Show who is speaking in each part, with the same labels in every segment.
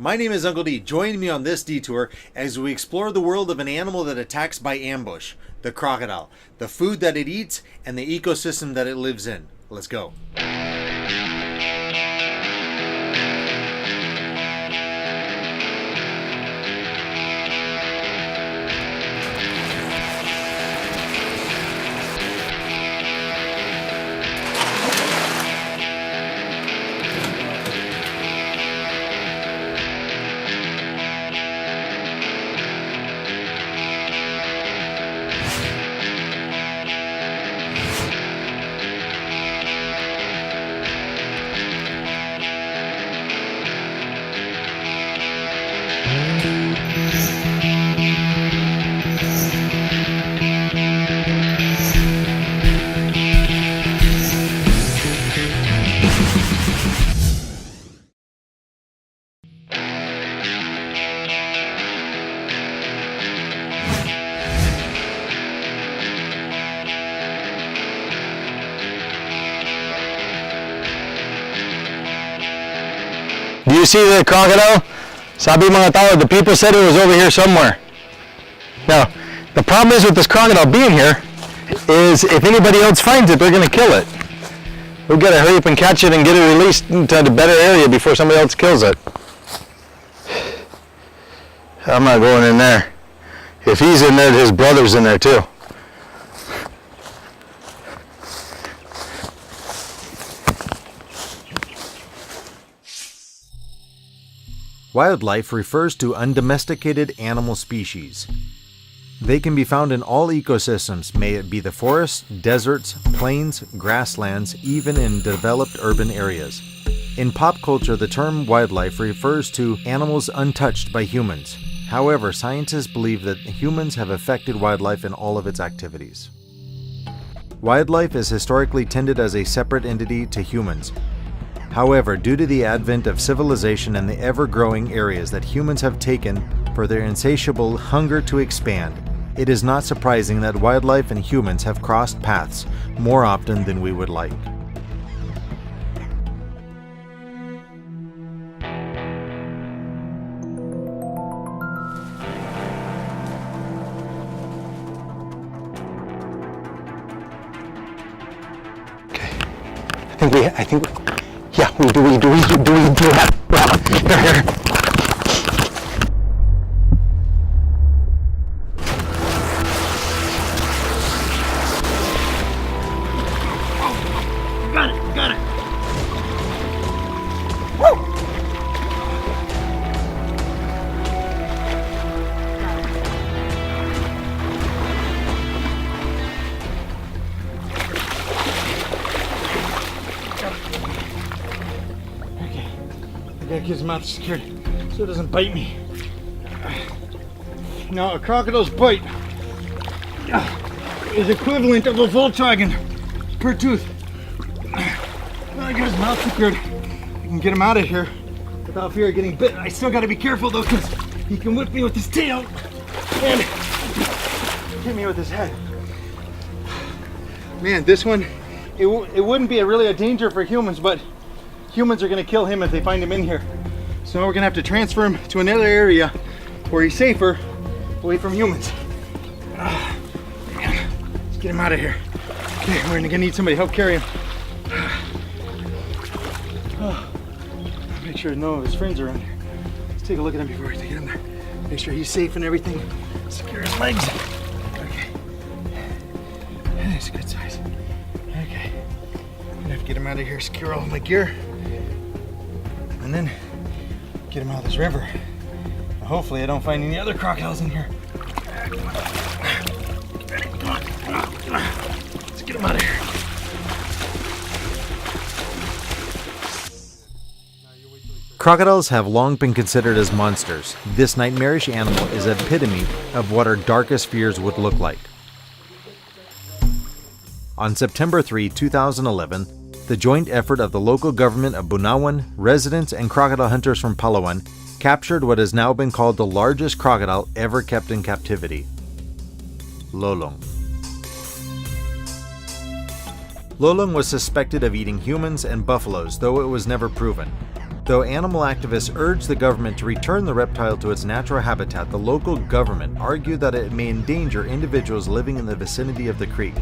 Speaker 1: My name is Uncle D. Join me on this detour as we explore the world of an animal that attacks by ambush, the crocodile, the food that it eats, and the ecosystem that it lives in. Let's go.
Speaker 2: Do you see the crocodile? Sabi mga tao, the people said it was over here somewhere. Now, the problem is with this crocodile being here is if anybody else finds it, they're going to kill it. We've got to hurry up and catch it and get it released into a better area before somebody else kills it. I'm not going in there. If he's in there, his brother's in there too.
Speaker 1: Wildlife refers to undomesticated animal species. They can be found in all ecosystems, may it be the forests, deserts, plains, grasslands, even in developed urban areas. In pop culture, the term wildlife refers to animals untouched by humans. However, scientists believe that humans have affected wildlife in all of its activities. Wildlife is historically tended as a separate entity to humans. However, due to the advent of civilization and the ever-growing areas that humans have taken for their insatiable hunger to expand, it is not surprising that wildlife and humans have crossed paths more often than we would like.
Speaker 2: Yeah, we do that. Here.
Speaker 3: Got it. Woo! I gotta keep his mouth secured so it doesn't bite me. Now, a crocodile's bite is equivalent of a Volkswagen per tooth. Now I got his mouth secured. I can get him out of here without fear of getting bit. I still gotta be careful though, because he can whip me with his tail and hit me with his head. Man, this one, it wouldn't be really a danger for humans, but humans are going to kill him if they find him in here. So now we're going to have to transfer him to another area where he's safer, away from humans. Let's get him out of here. Okay, we're going to need somebody to help carry him. Make sure none of his friends are around here. Let's take a look at him before we take him there. Make sure he's safe and everything. Secure his legs. Okay. That's a good size. Okay. I'm going to have to get him out of here, secure all of my gear, and then get him out of this river. Hopefully I don't find any other crocodiles in here. Come on. Let's get him out of here.
Speaker 1: Crocodiles have long been considered as monsters. This nightmarish animal is an epitome of what our darkest fears would look like. On September 3, 2011, the joint effort of the local government of Bunawan, residents, and crocodile hunters from Palawan captured what has now been called the largest crocodile ever kept in captivity, Lolong. Lolong was suspected of eating humans and buffaloes, though it was never proven. Though animal activists urged the government to return the reptile to its natural habitat, the local government argued that it may endanger individuals living in the vicinity of the creek.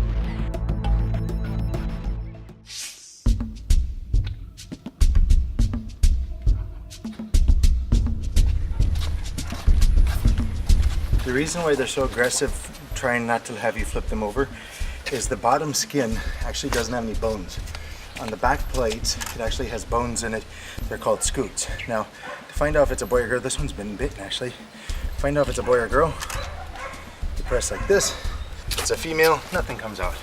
Speaker 3: The reason why they're so aggressive, trying not to have you flip them over, is the bottom skin actually doesn't have any bones. On the back plates, it actually has bones in it. They're called scutes. Now, to find out if it's a boy or girl, this one's been bitten actually. Find out if it's a boy or girl, you press like this. If it's a female, nothing comes out.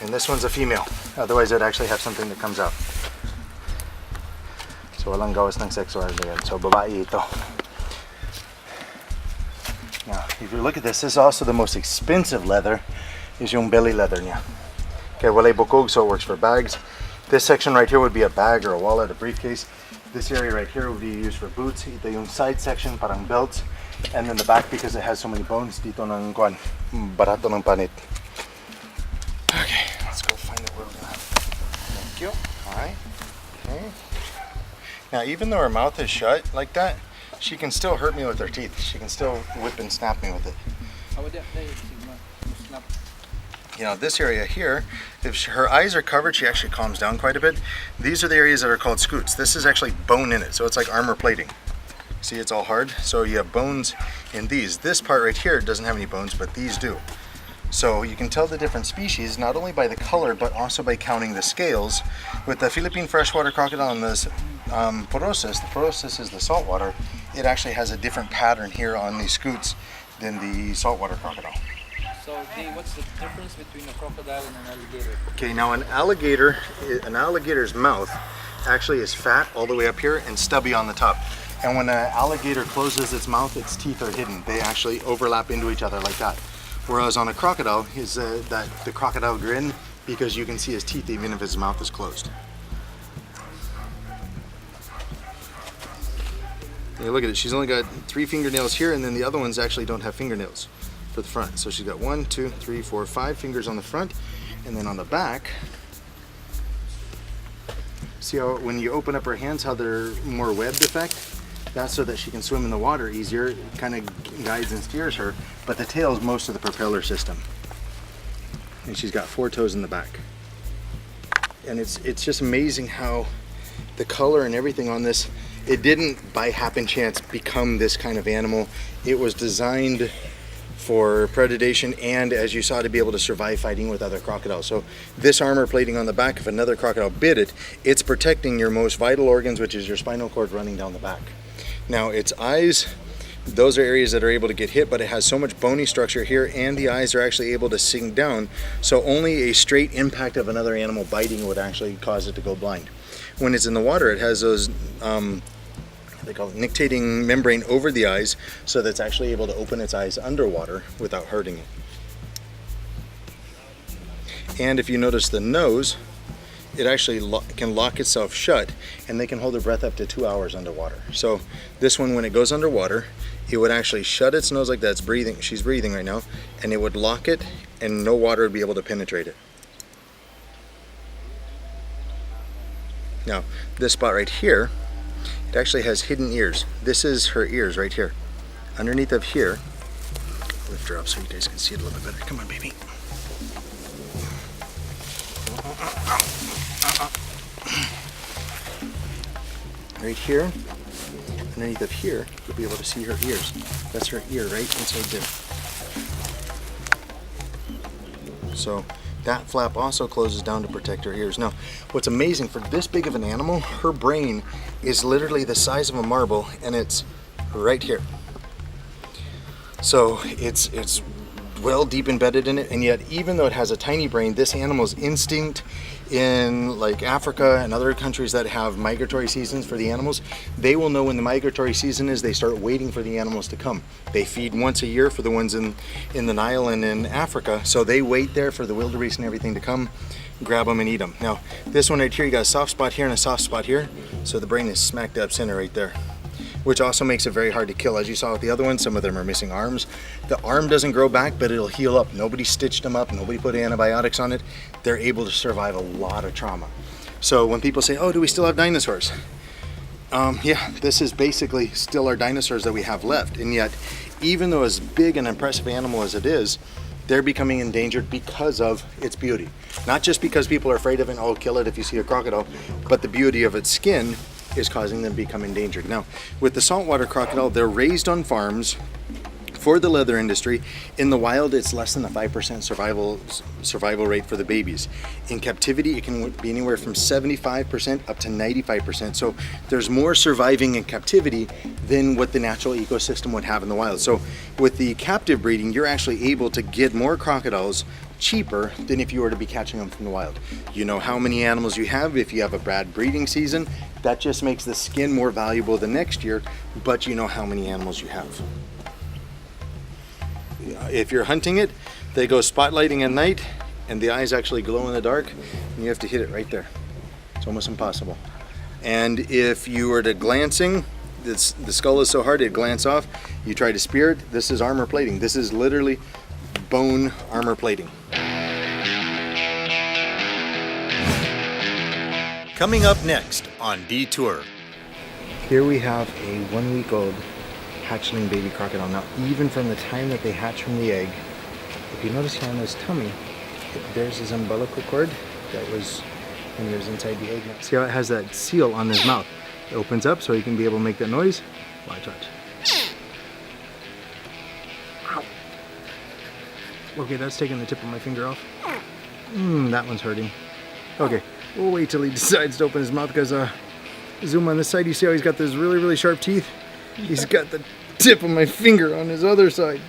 Speaker 3: And this one's a female. Otherwise, it'd actually have something that comes out. So, walang gawas ng sexual yan. So, babae ito. Now, if you look at this is also the most expensive leather, is yung belly leather niya. Okay, walay bukog, so it works for bags. This section right here would be a bag or a wallet, a briefcase. This area right here would be used for boots. Ito yung side section, parang belts. And then the back, because it has so many bones, dito ng kwan, barato ng panit. Okay, let's go find the world map. Thank you. Alright. Okay. Now, even though her mouth is shut like that, she can still hurt me with her teeth. She can still whip and snap me with it. You know, this area here, if her eyes are covered, she actually calms down quite a bit. These are the areas that are called scutes. This is actually bone in it, so it's like armor plating. See, it's all hard. So you have bones in these. This part right here doesn't have any bones, but these do. So you can tell the different species not only by the color, but also by counting the scales. With the Philippine freshwater crocodile and the Porosus is the saltwater, it actually has a different pattern here on these scutes than the saltwater crocodile.
Speaker 4: So, what's the difference between a crocodile and an alligator?
Speaker 3: Okay, now an alligator's mouth actually is fat all the way up here and stubby on the top. And when an alligator closes its mouth, its teeth are hidden. They actually overlap into each other like that. Whereas on a crocodile, the crocodile grin, because you can see his teeth even if his mouth is closed. Yeah, look at it. She's only got 3 fingernails here, and then the other ones actually don't have fingernails for the front. So she's got 1, 2, 3, 4, 5 fingers on the front, and then on the back. See how when you open up her hands, how they're more webbed effect? That's so that she can swim in the water easier. It kind of guides and steers her, but the tail is most of the propeller system. And she's got 4 toes in the back. And it's just amazing how the color and everything on this, it didn't by happen chance become this kind of animal. It was designed for predation and, as you saw, to be able to survive fighting with other crocodiles. So this armor plating on the back, if another crocodile bit it, it's protecting your most vital organs, which is your spinal cord running down the back. Now its eyes, those are areas that are able to get hit, but it has so much bony structure here, and the eyes are actually able to sink down, so only a straight impact of another animal biting would actually cause it to go blind. When it's in the water, it has those they call it nictitating membrane over the eyes, so that it's actually able to open its eyes underwater without hurting it. And if you notice the nose, it actually can lock itself shut, and they can hold their breath up to 2 hours underwater. So this one, when it goes underwater, it would actually shut its nose like that. It's breathing. She's breathing right now, and it would lock it, and no water would be able to penetrate it. Now, this spot right here, it actually has hidden ears. This is her ears right here. Underneath of here, lift her up so you guys can see it a little bit better. Come on, baby. Right here, underneath of here, you'll be able to see her ears. That's her ear right inside there. So that flap also closes down to protect her ears. Now, what's amazing, for this big of an animal, her brain is literally the size of a marble, and it's right here. So it's well deep embedded in it, and yet even though it has a tiny brain, this animal's instinct in like Africa and other countries that have migratory seasons for the animals, they will know when the migratory season is. They start waiting for the animals to come. They feed once a year for the ones in the Nile and in Africa, so they wait there for the wildebeest and everything to come, grab them and eat them. Now this one right here, you got a soft spot here and a soft spot here, so the brain is smack dab center right there, which also makes it very hard to kill. As you saw with the other ones, some of them are missing arms. The arm doesn't grow back, but it'll heal up. Nobody stitched them up, nobody put antibiotics on it. They're able to survive a lot of trauma. So when people say, oh, do we still have dinosaurs?
Speaker 1: Yeah, this is basically still our dinosaurs that we have left. And yet, even though as big and impressive animal as it is, they're becoming endangered because of its beauty. Not just because people are afraid of it and, oh, kill it if you see a crocodile, but the beauty of its skin is causing them to become endangered. Now, with the saltwater crocodile, they're raised on farms for the leather industry. In the wild, it's less than a 5% survival rate for the babies. In captivity, it can be anywhere from 75% up to 95%. So there's more surviving in captivity than what the natural ecosystem would have in the wild. So with the captive breeding, you're actually able to get more crocodiles cheaper than if you were to be catching them from the wild. You know how many animals you have. If you have a bad breeding season, that just makes the skin more valuable the next year, but you know how many animals you have. If you're hunting it, they go spotlighting at night and the eyes actually glow in the dark and you have to hit it right there. It's almost impossible. And if you were to glancing, the skull is so hard it'd glance off. You try to spear it, this is armor plating. This is literally bone armor plating. Coming up next on Detour. Here we have a 1-week-old hatchling baby crocodile. Now, even from the time that they hatch from the egg, if you notice here on his tummy, there's his umbilical cord that was when he was inside the egg. See how it has that seal on his mouth? It opens up so he can be able to make that noise. Watch. Okay, that's taking the tip of my finger off. That one's hurting. Okay, we'll wait till he decides to open his mouth because zoom on this side, you see how he's got those really, really sharp teeth? He's got the tip of my finger on his other side.